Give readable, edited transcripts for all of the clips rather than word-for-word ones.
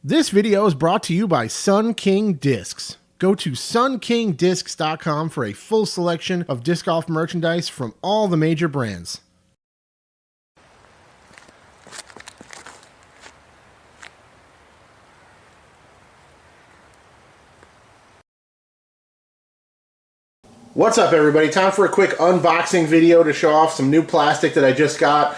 This video is brought to you by Sun King Discs. Go to sunkingdiscs.com for a full selection of disc golf merchandise from all the major brands. What's up, everybody? Time for a quick unboxing video to show off some new plastic that I just got.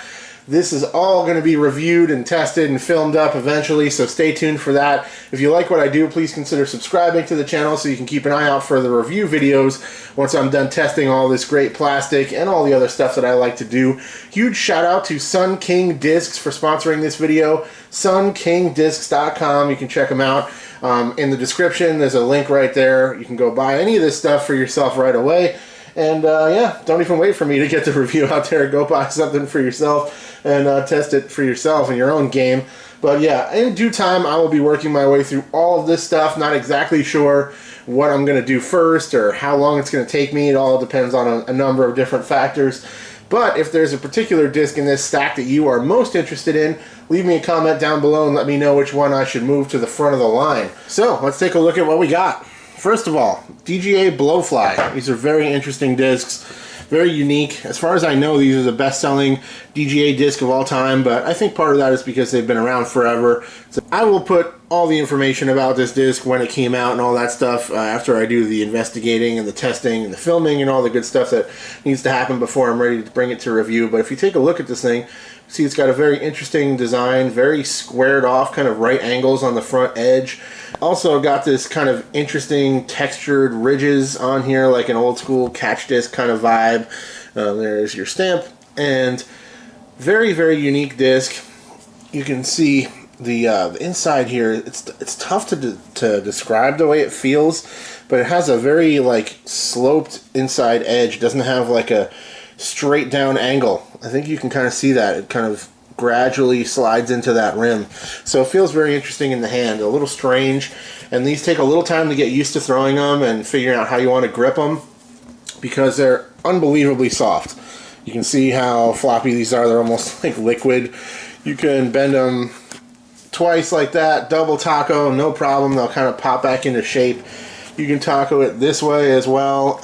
This is all going to be reviewed and tested and filmed up eventually, so stay tuned for that. If you like what I do, please consider subscribing to the channel so you can keep an eye out for the review videos once I'm done testing all this great plastic and all the other stuff that I like to do. Huge shout out to Sun King Discs for sponsoring this video. sunkingdiscs.com, you can check them out. In the description, there's a link right there. You can go buy any of this stuff for yourself right away. And yeah, don't even wait for me to get the review out there. Go buy something for yourself and test it for yourself in your own game. But yeah, in due time, I will be working my way through all of this stuff. Not exactly sure what I'm going to do first or how long it's going to take me. It all depends on a number of different factors. But if there's a particular disc in this stack that you are most interested in, leave me a comment down below and let me know which one I should move to the front of the line. So let's take a look at what we got. First of all, DGA Blowfly. These are very interesting discs, very unique. As far as I know, these are the best-selling DGA disc of all time, but I think part of that is because they've been around forever. So I will put all the information about this disc, when it came out and all that stuff, after I do the investigating and the testing and the filming and all the good stuff that needs to happen before I'm ready to bring it to review. But if you take a look at this thing, see it's got a very interesting design, very squared off, kind of right angles on the front edge. Also got this kind of interesting textured ridges on here, like an old school catch disc kind of vibe. There's your stamp, and very, very unique disc. You can see the inside here. It's tough to describe the way it feels, but it has a very like sloped inside edge. It doesn't have like a straight down angle. I think you can kind of see that. It kind of gradually slides into that rim. So it feels very interesting in the hand, a little strange, and these take a little time to get used to throwing them and figuring out how you want to grip them because they're unbelievably soft. You can see how floppy these are. They're almost like liquid. You can bend them twice like that, double taco, no problem. They'll kind of pop back into shape. You can taco it this way as well,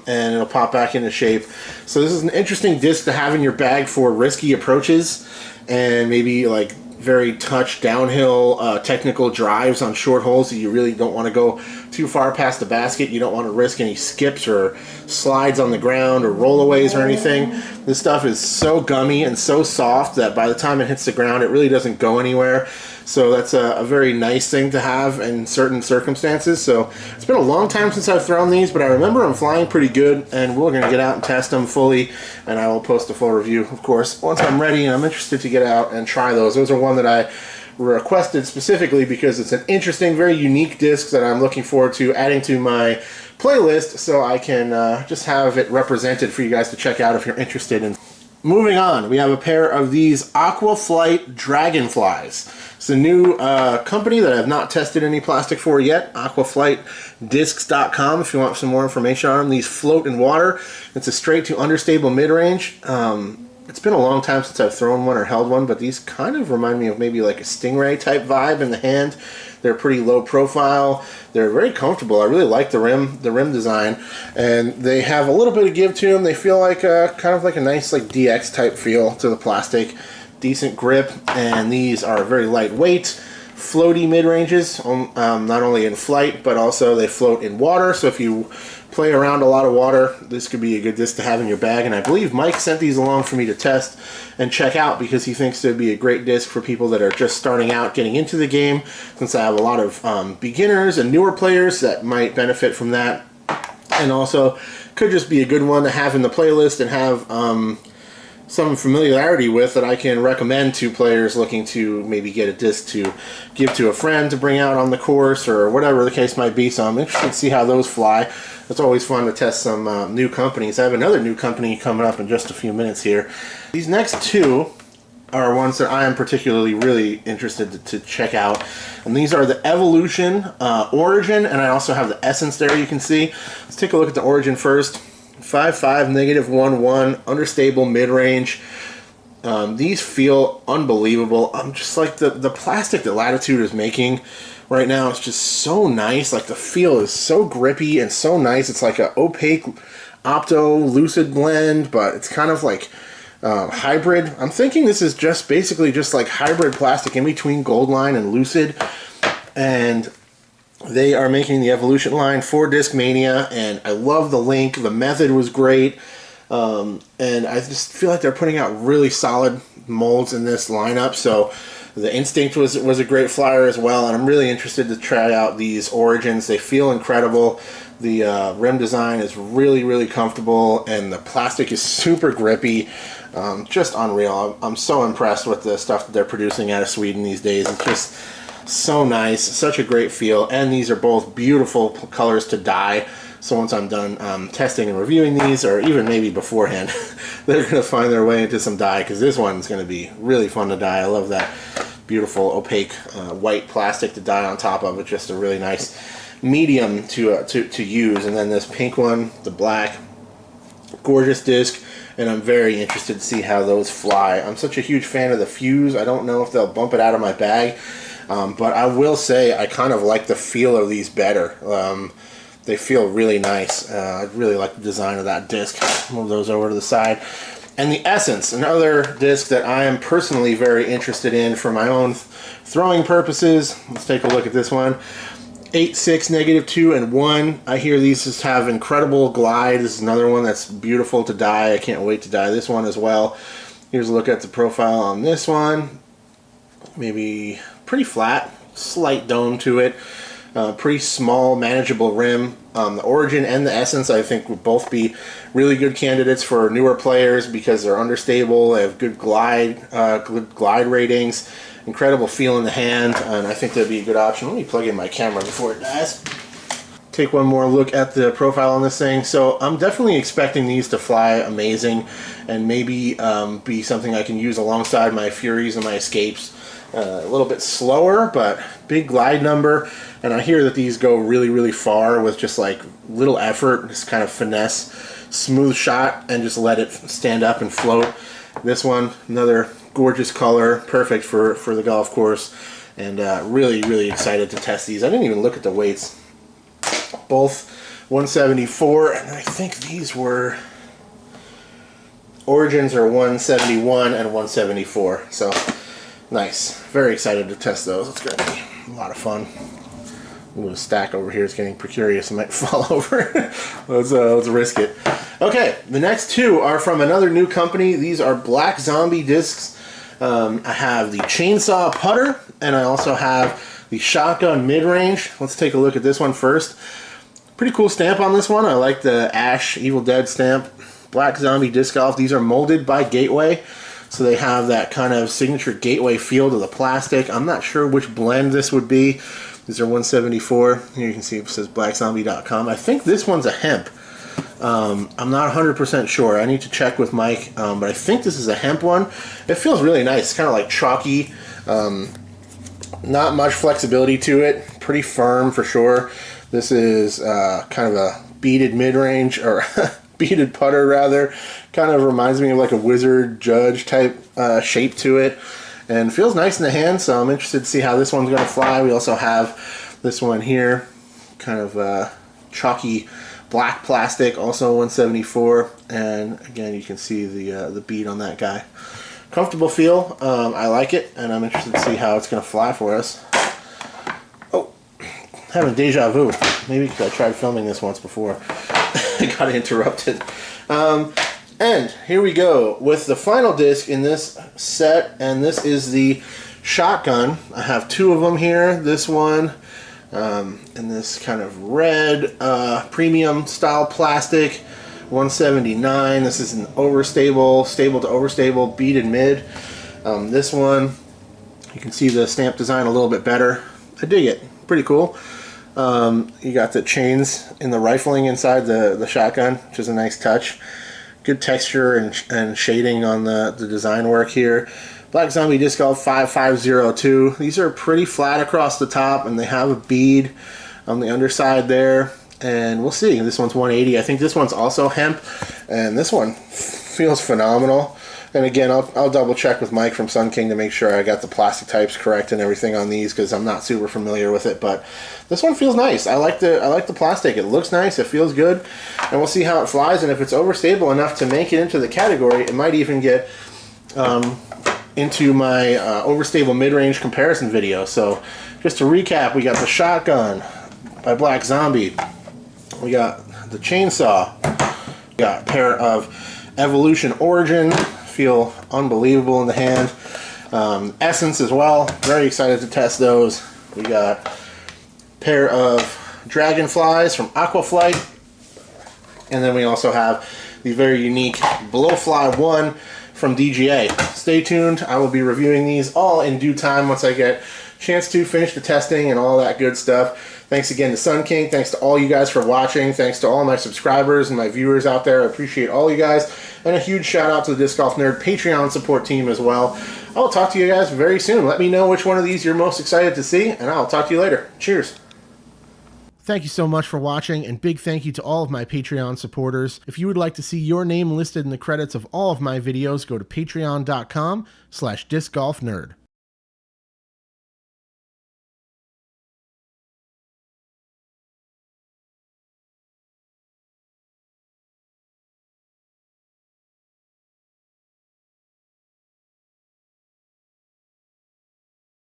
and it'll pop back into shape. So this is an interesting disc to have in your bag for risky approaches and maybe like very touch downhill technical drives on short holes that you really don't want to go too far past the basket. You don't want to risk any skips or slides on the ground or rollaways or anything. This stuff is so gummy and so soft that by the time it hits the ground it really doesn't go anywhere. So that's a very nice thing to have in certain circumstances. So it's been a long time since I've thrown these, but I remember them flying pretty good, and we're going to get out and test them fully, and I will post a full review, of course, once I'm ready and I'm interested to get out and try those. Those are one that I requested specifically because it's an interesting, very unique disc that I'm looking forward to adding to my playlist so I can just have it represented for you guys to check out if you're interested in. Moving on, we have a pair of these Aquaflight Dragonflies. It's a new company that I've not tested any plastic for yet, aquaflightdiscs.com if you want some more information on them. These float in water. It's a straight to understable mid-range. It's been a long time since I've thrown one or held one, but these kind of remind me of maybe like a Stingray type vibe in the hand. They're pretty low profile. They're very comfortable. I really like the rim design, and they have a little bit of give to them. They feel like kind of like a nice like DX type feel to the plastic. Decent grip, and these are very lightweight, floaty mid-ranges, not only in flight, but also they float in water. So if you play around a lot of water, this could be a good disc to have in your bag. And I believe Mike sent these along for me to test and check out because he thinks they'd be a great disc for people that are just starting out getting into the game, since I have a lot of beginners and newer players that might benefit from that, and also could just be a good one to have in the playlist and have some familiarity with that I can recommend to players looking to maybe get a disc to give to a friend to bring out on the course or whatever the case might be. So I'm interested to see how those fly. It's always fun to test some new companies. I have another new company coming up in just a few minutes here. These next two are ones that I am particularly really interested to check out, and these are the Evolution Origin, and I also have the Essence there, you can see. Let's take a look at the Origin first. 5.5, -1.1, understable mid-range. These feel unbelievable. Just like the plastic that Latitude is making right now, it's just so nice. Like the feel is so grippy and so nice. It's like an opaque opto lucid blend, but it's kind of like hybrid. I'm thinking this is just basically just like hybrid plastic in between Goldline and Lucid, and they are making the Evolution line for Discmania, and I love the link. The method was great, and I just feel like they're putting out really solid molds in this lineup. So the Instinct was a great flyer as well, and I'm really interested to try out these Origins. They feel incredible. The rim design is really, really comfortable, and the plastic is super grippy. Just unreal. I'm so impressed with the stuff that they're producing out of Sweden these days. It's just so nice, such a great feel, and these are both beautiful colors to dye. So once I'm done testing and reviewing these, or even maybe beforehand, they're going to find their way into some dye, because this one's going to be really fun to dye. I love that beautiful opaque white plastic to dye on top of it. Just a really nice medium to use. And then this pink one, the black, gorgeous disc, and I'm very interested to see how those fly. I'm such a huge fan of the Fuse. I don't know if they'll bump it out of my bag, but I will say I kind of like the feel of these better. They feel really nice. I really like the design of that disc. Move those over to the side. And the Essence, another disc that I am personally very interested in for my own throwing purposes. Let's take a look at this one. 8, 6, -2, and 1. I hear these just have incredible glide. This is another one that's beautiful to dye. I can't wait to dye this one as well. Here's a look at the profile on this one. Maybe pretty flat, slight dome to it. Pretty small, manageable rim. The Origin and the Essence, I think, would both be really good candidates for newer players because they're understable. They have good glide ratings, incredible feel in the hand, and I think that'd be a good option. Let me plug in my camera before it dies. Take one more look at the profile on this thing. So I'm definitely expecting these to fly amazing, and maybe be something I can use alongside my Furies and my Escapes. A little bit slower, but big glide number, and I hear that these go really, really far with just like little effort, just kind of finesse, smooth shot, and just let it stand up and float. This one, another gorgeous color, perfect for the golf course, and really, really excited to test these. I didn't even look at the weights. Both 174, and I think these were Origins are 171 and 174, so nice. Very excited to test those. It's going to be a lot of fun. Ooh, the stack over here is getting precarious. It might fall over. let's risk it. Okay, the next two are from another new company. These are Black Zombie discs. I have the Chainsaw Putter, and I also have the Shotgun Mid-Range. Let's take a look at this one first. Pretty cool stamp on this one. I like the Ash Evil Dead stamp. Black Zombie Disc Golf. These are molded by Gateway, so they have that kind of signature Gateway feel to the plastic. I'm not sure which blend this would be. These are 174. Here you can see it says blackzombie.com. I think this one's a hemp. I'm not 100% sure. I need to check with Mike, but I think this is a hemp one. It feels really nice. It's kind of like chalky. Not much flexibility to it. Pretty firm for sure. This is kind of a beaded mid-range, or beaded putter rather. Kind of reminds me of like a Wizard Judge type shape to it, and feels nice in the hand, so I'm interested to see how this one's going to fly. We also have this one here, kind of chalky black plastic, also 174, and again you can see the bead on that guy. Comfortable feel. I like it, and I'm interested to see how it's going to fly for us. Oh, having deja vu. Maybe because I tried filming this once before. I got interrupted. And here we go with the final disc in this set, and this is the Shotgun. I have two of them here. This one in this kind of red premium style plastic, 179. This is an overstable, stable to overstable beaded mid. This one, you can see the stamp design a little bit better. I dig it. Pretty cool. You got the chains in the rifling inside the Shotgun, which is a nice touch. Good texture and shading on the design work here. Black Zombie Disc Golf 5502. These are pretty flat across the top, and they have a bead on the underside there. And we'll see. This one's 180. I think this one's also hemp, and this one feels phenomenal. And again, I'll double check with Mike from Sun King to make sure I got the plastic types correct and everything on these, because I'm not super familiar with it. But this one feels nice. I like the plastic. It looks nice. It feels good, and we'll see how it flies. And if it's overstable enough to make it into the category, it might even get into my overstable mid-range comparison video. So just to recap, we got the shotgun by Black Zombie. We got the chainsaw. We got a pair of Evolution Origin. Feel unbelievable in the hand. Essence as well. Very excited to test those. We got a pair of Dragonflies from Aquaflight. And then we also have the very unique Blowfly 1 from DGA. Stay tuned. I will be reviewing these all in due time once I get a chance to finish the testing and all that good stuff. Thanks again to Sun King. Thanks to all you guys for watching. Thanks to all my subscribers and my viewers out there. I appreciate all you guys. And a huge shout out to the Disc Golf Nerd Patreon support team as well. I will talk to you guys very soon. Let me know which one of these you're most excited to see, and I'll talk to you later. Cheers. Thank you so much for watching, and big thank you to all of my Patreon supporters. If you would like to see your name listed in the credits of all of my videos, go to patreon.com/discgolfnerd.